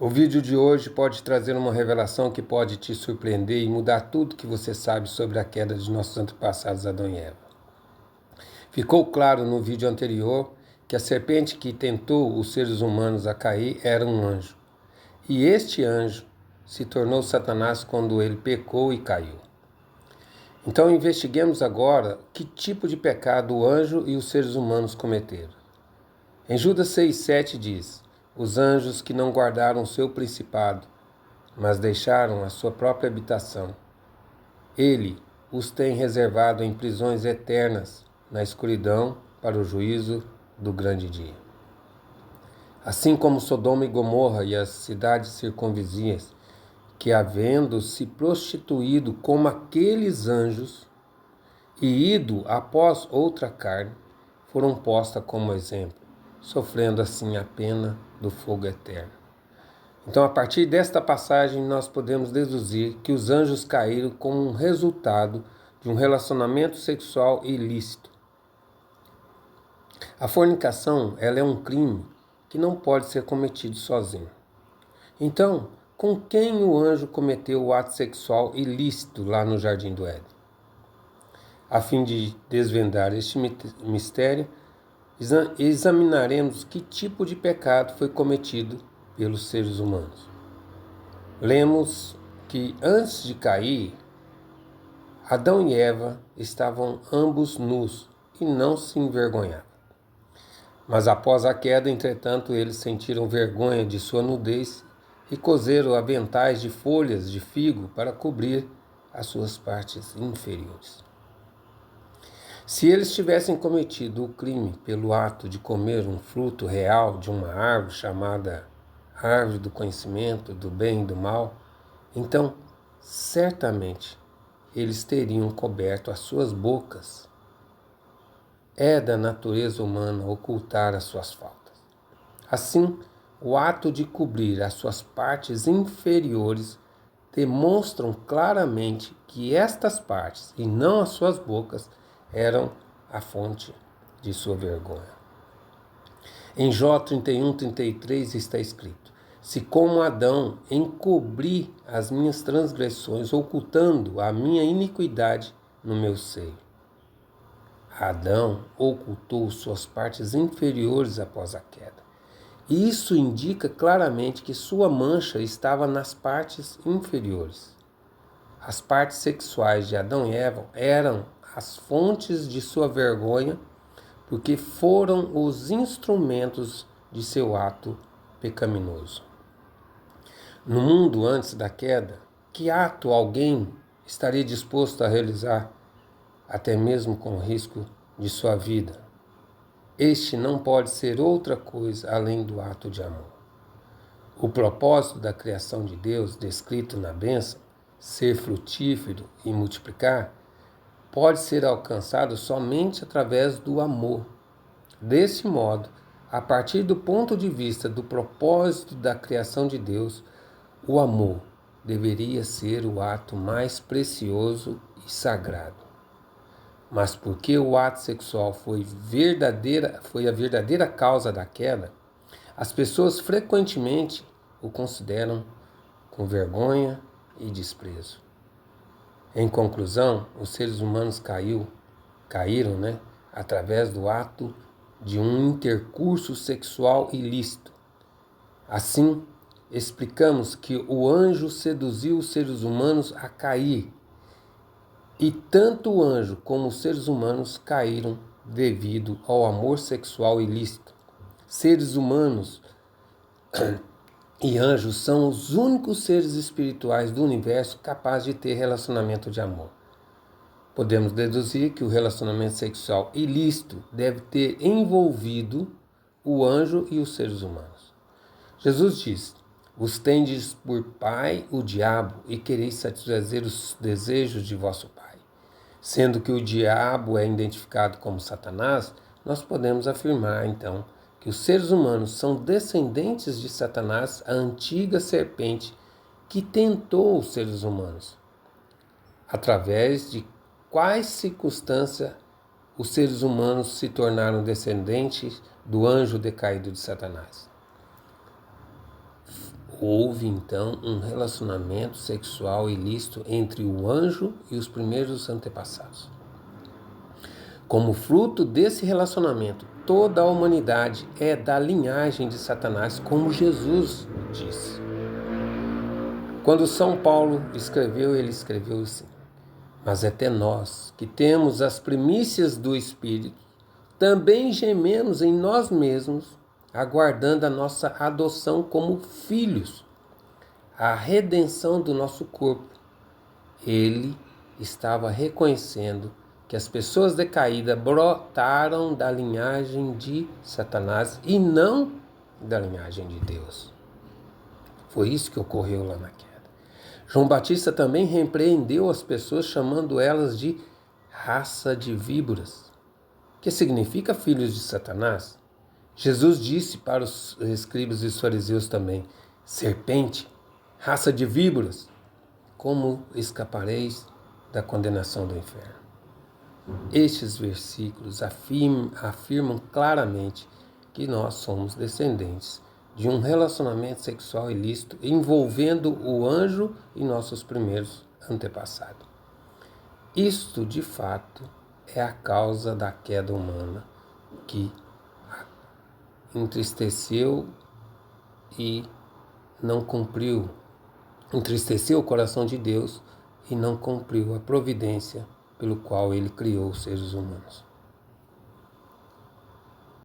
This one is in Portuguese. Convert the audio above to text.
O vídeo de hoje pode trazer uma revelação que pode te surpreender e mudar tudo que você sabe sobre a queda de nossos antepassados Adão e Eva. Ficou claro no vídeo anterior que a serpente que tentou os seres humanos a cair era um anjo. E este anjo se tornou Satanás quando ele pecou e caiu. Então investiguemos agora que tipo de pecado o anjo e os seres humanos cometeram. Em Judas 6,7 diz: os anjos que não guardaram o seu principado, mas deixaram a sua própria habitação, ele os tem reservado em prisões eternas, na escuridão, para o juízo do grande dia. Assim como Sodoma e Gomorra e as cidades circunvizinhas, que havendo se prostituído como aqueles anjos e ido após outra carne, foram postas como exemplo, sofrendo assim a pena do fogo eterno. Então, a partir desta passagem, nós podemos deduzir que os anjos caíram como um resultado de um relacionamento sexual ilícito. A fornicação, ela é um crime que não pode ser cometido sozinho. Então, com quem o anjo cometeu o ato sexual ilícito lá no Jardim do Éden? A fim de desvendar este mistério, examinaremos que tipo de pecado foi cometido pelos seres humanos. Lemos que antes de cair, Adão e Eva estavam ambos nus e não se envergonhavam. Mas após a queda, entretanto, eles sentiram vergonha de sua nudez e coseram aventais de folhas de figo para cobrir as suas partes inferiores. Se eles tivessem cometido o crime pelo ato de comer um fruto real de uma árvore chamada árvore do conhecimento do bem e do mal, então, certamente, eles teriam coberto as suas bocas. É da natureza humana ocultar as suas faltas. Assim, o ato de cobrir as suas partes inferiores demonstram claramente que estas partes, e não as suas bocas, eram a fonte de sua vergonha. Em Jó 31:33 está escrito: se como Adão encobri as minhas transgressões, ocultando a minha iniquidade no meu seio. Adão ocultou suas partes inferiores após a queda. Isso indica claramente que sua mancha estava nas partes inferiores. As partes sexuais de Adão e Eva eram as fontes de sua vergonha, porque foram os instrumentos de seu ato pecaminoso. No mundo antes da queda, que ato alguém estaria disposto a realizar, até mesmo com o risco de sua vida? Este não pode ser outra coisa além do ato de amor. O propósito da criação de Deus, descrito na bênção, ser frutífero e multiplicar, pode ser alcançado somente através do amor. Desse modo, a partir do ponto de vista do propósito da criação de Deus, o amor deveria ser o ato mais precioso e sagrado. Mas porque o ato sexual foi a verdadeira causa da queda, as pessoas frequentemente o consideram com vergonha e desprezo. Em conclusão, os seres humanos caíram, através do ato de um intercurso sexual ilícito. Assim, explicamos que o anjo seduziu os seres humanos a cair, e tanto o anjo como os seres humanos caíram devido ao amor sexual ilícito. Seres humanos e anjos são os únicos seres espirituais do universo capazes de ter relacionamento de amor. Podemos deduzir que o relacionamento sexual ilícito deve ter envolvido o anjo e os seres humanos. Jesus diz: vos tendes por pai o diabo e quereis satisfazer os desejos de vosso pai. Sendo que o diabo é identificado como Satanás, nós podemos afirmar, então, que os seres humanos são descendentes de Satanás, a antiga serpente que tentou os seres humanos. Através de quais circunstâncias os seres humanos se tornaram descendentes do anjo decaído de Satanás? Houve então um relacionamento sexual ilícito entre o anjo e os primeiros antepassados. Como fruto desse relacionamento, toda a humanidade é da linhagem de Satanás, como Jesus disse. Quando São Paulo escreveu, ele escreveu assim: mas até nós, que temos as primícias do Espírito, também gememos em nós mesmos, aguardando a nossa adoção como filhos, a redenção do nosso corpo. Ele estava reconhecendo que as pessoas decaídas brotaram da linhagem de Satanás e não da linhagem de Deus. Foi isso que ocorreu lá na queda. João Batista também repreendeu as pessoas, chamando elas de raça de víboras, que significa filhos de Satanás. Jesus disse para os escribas e os fariseus também: serpente, raça de víboras, como escapareis da condenação do inferno? Estes versículos afirmam claramente que nós somos descendentes de um relacionamento sexual ilícito envolvendo o anjo e nossos primeiros antepassados. Isto, de fato, é a causa da queda humana que entristeceu e não cumpriu, entristeceu o coração de Deus e não cumpriu a providência pelo qual ele criou os seres humanos.